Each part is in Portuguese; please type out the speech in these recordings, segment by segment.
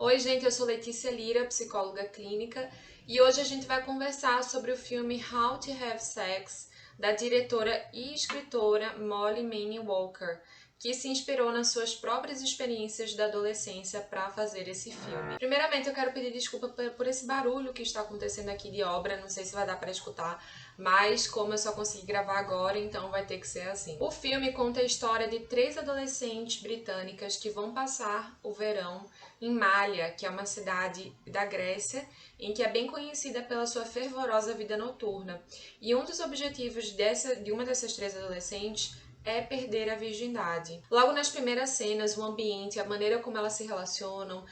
Oi, gente, eu sou Letícia Lira, psicóloga clínica, e hoje a gente vai conversar sobre o filme How to Have Sex, da diretora e escritora Molly Manning Walker, que se inspirou nas suas próprias experiências da adolescência para fazer esse filme. Primeiramente, eu quero pedir desculpa por esse barulho que está acontecendo aqui de obra, não sei se vai dar para escutar, mas como eu só consegui gravar agora, então vai ter que ser assim. O filme conta a história de 3 adolescentes britânicas que vão passar o verão em Malha, que é uma cidade da Grécia, em que é bem conhecida pela sua fervorosa vida noturna. E um dos objetivos de uma dessas 3 adolescentes é perder a virgindade. Logo nas primeiras cenas, o ambiente, a maneira como elas se relacionam,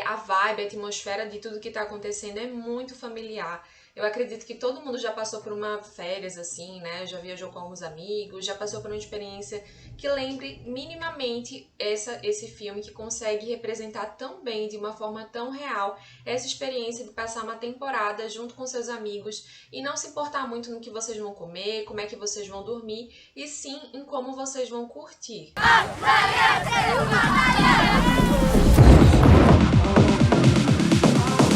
a vibe, a atmosfera de tudo que está acontecendo é muito familiar. Eu acredito que todo mundo já passou por uma férias assim, né? Já viajou com alguns amigos, já passou por uma experiência que lembre minimamente esse filme, que consegue representar tão bem, de uma forma tão real, essa experiência de passar uma temporada junto com seus amigos e não se importar muito no que vocês vão comer, como é que vocês vão dormir, e sim em como vocês vão curtir.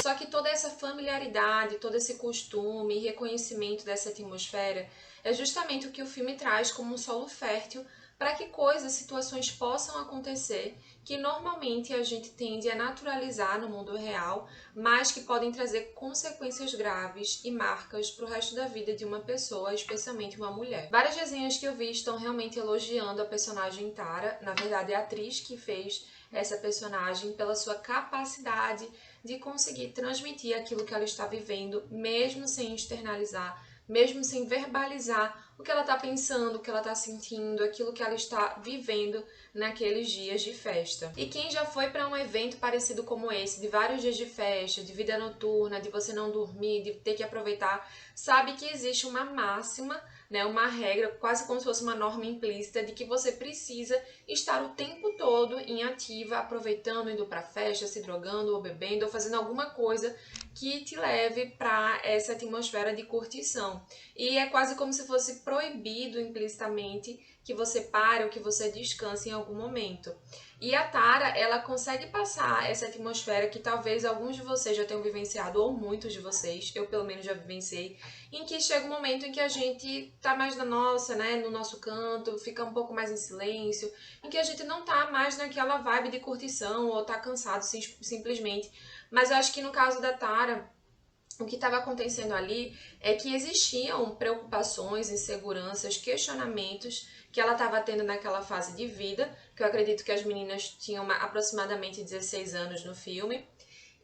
Só que toda essa familiaridade, todo esse costume e reconhecimento dessa atmosfera é justamente o que o filme traz como um solo fértil para que coisas, situações possam acontecer que normalmente a gente tende a naturalizar no mundo real, mas que podem trazer consequências graves e marcas para o resto da vida de uma pessoa, especialmente uma mulher. Várias resenhas que eu vi estão realmente elogiando a personagem Tara, na verdade a atriz que fez essa personagem, pela sua capacidade de conseguir transmitir aquilo que ela está vivendo, mesmo sem externalizar, mesmo sem verbalizar o que ela está pensando, o que ela está sentindo, aquilo que ela está vivendo naqueles dias de festa. E quem já foi para um evento parecido como esse, de vários dias de festa, de vida noturna, de você não dormir, de ter que aproveitar, sabe que existe uma máxima, né, uma regra, quase como se fosse uma norma implícita, de que você precisa estar o tempo todo em ativa, aproveitando, indo para festa, se drogando ou bebendo, ou fazendo alguma coisa que te leve para essa atmosfera de curtição. E é quase como se fosse proibido implicitamente que você pare ou que você descanse em algum momento. E a Tara, ela consegue passar essa atmosfera que talvez alguns de vocês já tenham vivenciado, ou muitos de vocês, eu pelo menos já vivenciei, em que chega um momento em que a gente tá mais na nossa, né, no nosso canto, fica um pouco mais em silêncio, em que a gente não tá mais naquela vibe de curtição ou tá cansado simplesmente. Mas eu acho que no caso da Tara, o que estava acontecendo ali é que existiam preocupações, inseguranças, questionamentos que ela estava tendo naquela fase de vida, que eu acredito que as meninas tinham aproximadamente 16 anos no filme,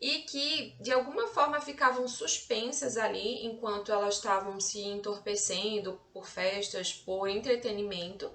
e que de alguma forma ficavam suspensas ali enquanto elas estavam se entorpecendo por festas, por entretenimento,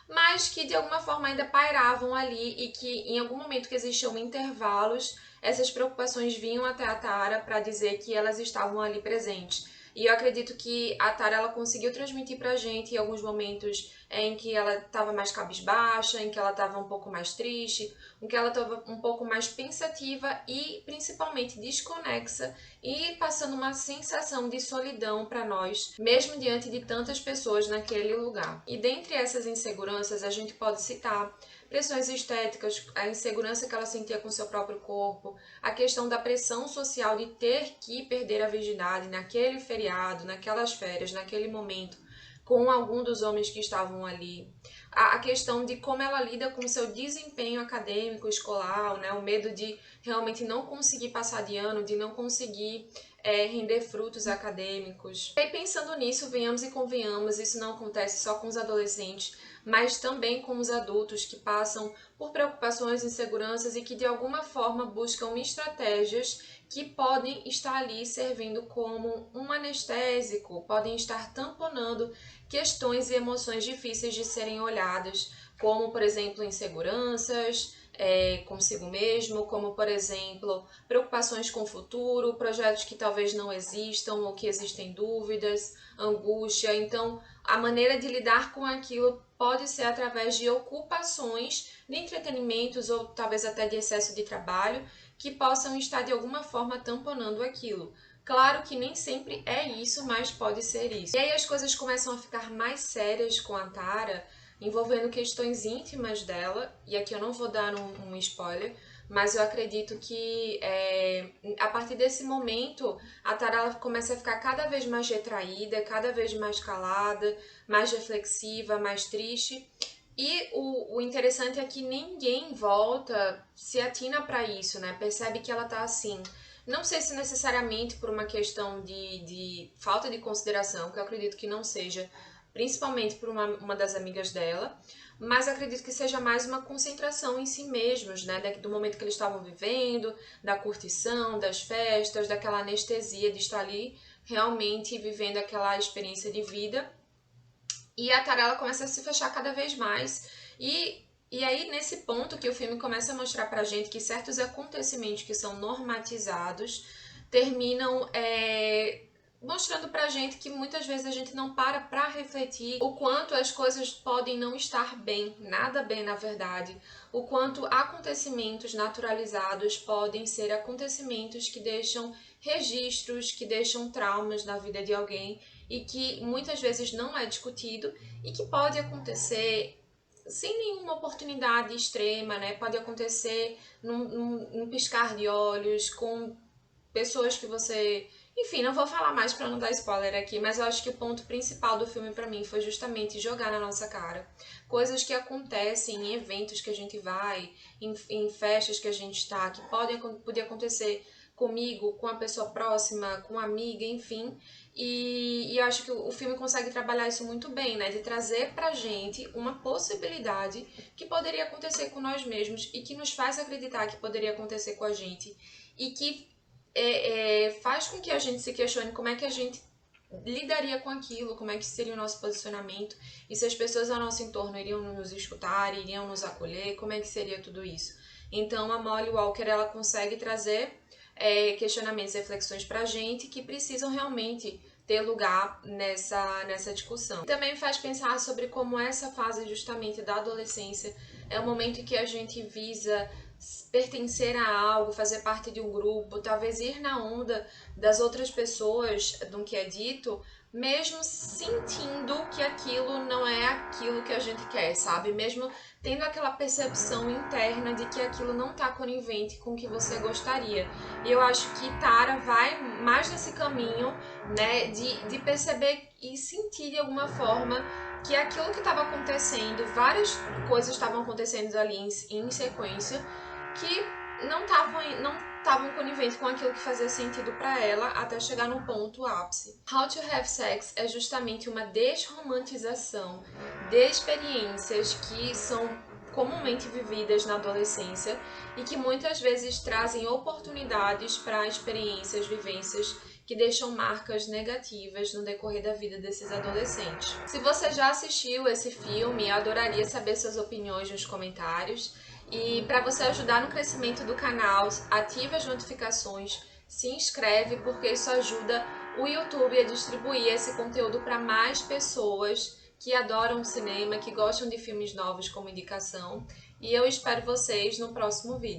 mas que de alguma forma ainda pairavam ali e que em algum momento que existiam intervalos, essas preocupações vinham até a Tara para dizer que elas estavam ali presentes. E eu acredito que a Tara, ela conseguiu transmitir pra gente em alguns momentos em que ela estava mais cabisbaixa, em que ela estava um pouco mais triste, em que ela estava um pouco mais pensativa e principalmente desconexa, e passando uma sensação de solidão para nós, mesmo diante de tantas pessoas naquele lugar. E dentre essas inseguranças a gente pode citar pressões estéticas, a insegurança que ela sentia com seu próprio corpo, a questão da pressão social de ter que perder a virgindade naquele feriado, naquelas férias, naquele momento, com algum dos homens que estavam ali. A questão de como ela lida com o seu desempenho acadêmico, escolar, né? O medo de realmente não conseguir passar de ano, de não conseguir render frutos acadêmicos. E pensando nisso, venhamos e convenhamos, isso não acontece só com os adolescentes, mas também com os adultos que passam por preocupações, inseguranças e que de alguma forma buscam estratégias que podem estar ali servindo como um anestésico, podem estar tamponando questões e emoções difíceis de serem olhadas, como, por exemplo, inseguranças consigo mesmo, como, por exemplo, preocupações com o futuro, projetos que talvez não existam ou que existem dúvidas, angústia. Então, a maneira de lidar com aquilo pode ser através de ocupações, de entretenimentos ou talvez até de excesso de trabalho, que possam estar de alguma forma tamponando aquilo. Claro que nem sempre é isso, mas pode ser isso. E aí as coisas começam a ficar mais sérias com a Tara, envolvendo questões íntimas dela, e aqui eu não vou dar um spoiler, mas eu acredito que a partir desse momento a Tara ela começa a ficar cada vez mais retraída, cada vez mais calada, mais reflexiva, mais triste. E o interessante é que ninguém em volta se atina para isso, né? Percebe que ela tá assim. Não sei se necessariamente por uma questão de falta de consideração, que eu acredito que não seja, principalmente por uma das amigas dela, mas acredito que seja mais uma concentração em si mesmos, né? Do momento que eles estavam vivendo, da curtição, das festas, daquela anestesia de estar ali realmente vivendo aquela experiência de vida. E a Tara começa a se fechar cada vez mais. E aí, nesse ponto que o filme começa a mostrar pra gente que certos acontecimentos que são normatizados terminam mostrando pra gente que muitas vezes a gente não para pra refletir o quanto as coisas podem não estar bem, nada bem na verdade, o quanto acontecimentos naturalizados podem ser acontecimentos que deixam registros, que deixam traumas na vida de alguém e que muitas vezes não é discutido e que pode acontecer sem nenhuma oportunidade extrema, né? Pode acontecer num piscar de olhos, com pessoas que você... Enfim, não vou falar mais para não dar spoiler aqui, mas eu acho que o ponto principal do filme para mim foi justamente jogar na nossa cara coisas que acontecem em eventos que a gente vai, em festas que a gente está, que poder acontecer comigo, com a pessoa próxima, com uma amiga, enfim. E eu acho que o filme consegue trabalhar isso muito bem, né? De trazer pra gente uma possibilidade que poderia acontecer com nós mesmos e que nos faz acreditar que poderia acontecer com a gente e que faz com que a gente se questione como é que a gente lidaria com aquilo, como é que seria o nosso posicionamento e se as pessoas ao nosso entorno iriam nos escutar, iriam nos acolher, como é que seria tudo isso. Então a Molly Walker ela consegue trazer questionamentos e reflexões pra gente que precisam realmente ter lugar nessa discussão. Também faz pensar sobre como essa fase justamente da adolescência é o momento em que a gente visa pertencer a algo, fazer parte de um grupo, talvez ir na onda das outras pessoas, do que é dito, mesmo sentindo que aquilo não é aquilo que a gente quer, sabe? Mesmo tendo aquela percepção interna de que aquilo não está conivente com o que você gostaria. E eu acho que Tara vai mais nesse caminho, né, de perceber e sentir de alguma forma que aquilo que estava acontecendo, várias coisas estavam acontecendo ali em sequência, que não estavam coniventes com aquilo que fazia sentido para ela até chegar no ponto ápice. How to Have Sex é justamente uma desromantização de experiências que são comumente vividas na adolescência e que muitas vezes trazem oportunidades para experiências, vivências que deixam marcas negativas no decorrer da vida desses adolescentes. Se você já assistiu esse filme, eu adoraria saber suas opiniões nos comentários. E para você ajudar no crescimento do canal, ative as notificações, se inscreve, porque isso ajuda o YouTube a distribuir esse conteúdo para mais pessoas que adoram cinema, que gostam de filmes novos como indicação. E eu espero vocês no próximo vídeo.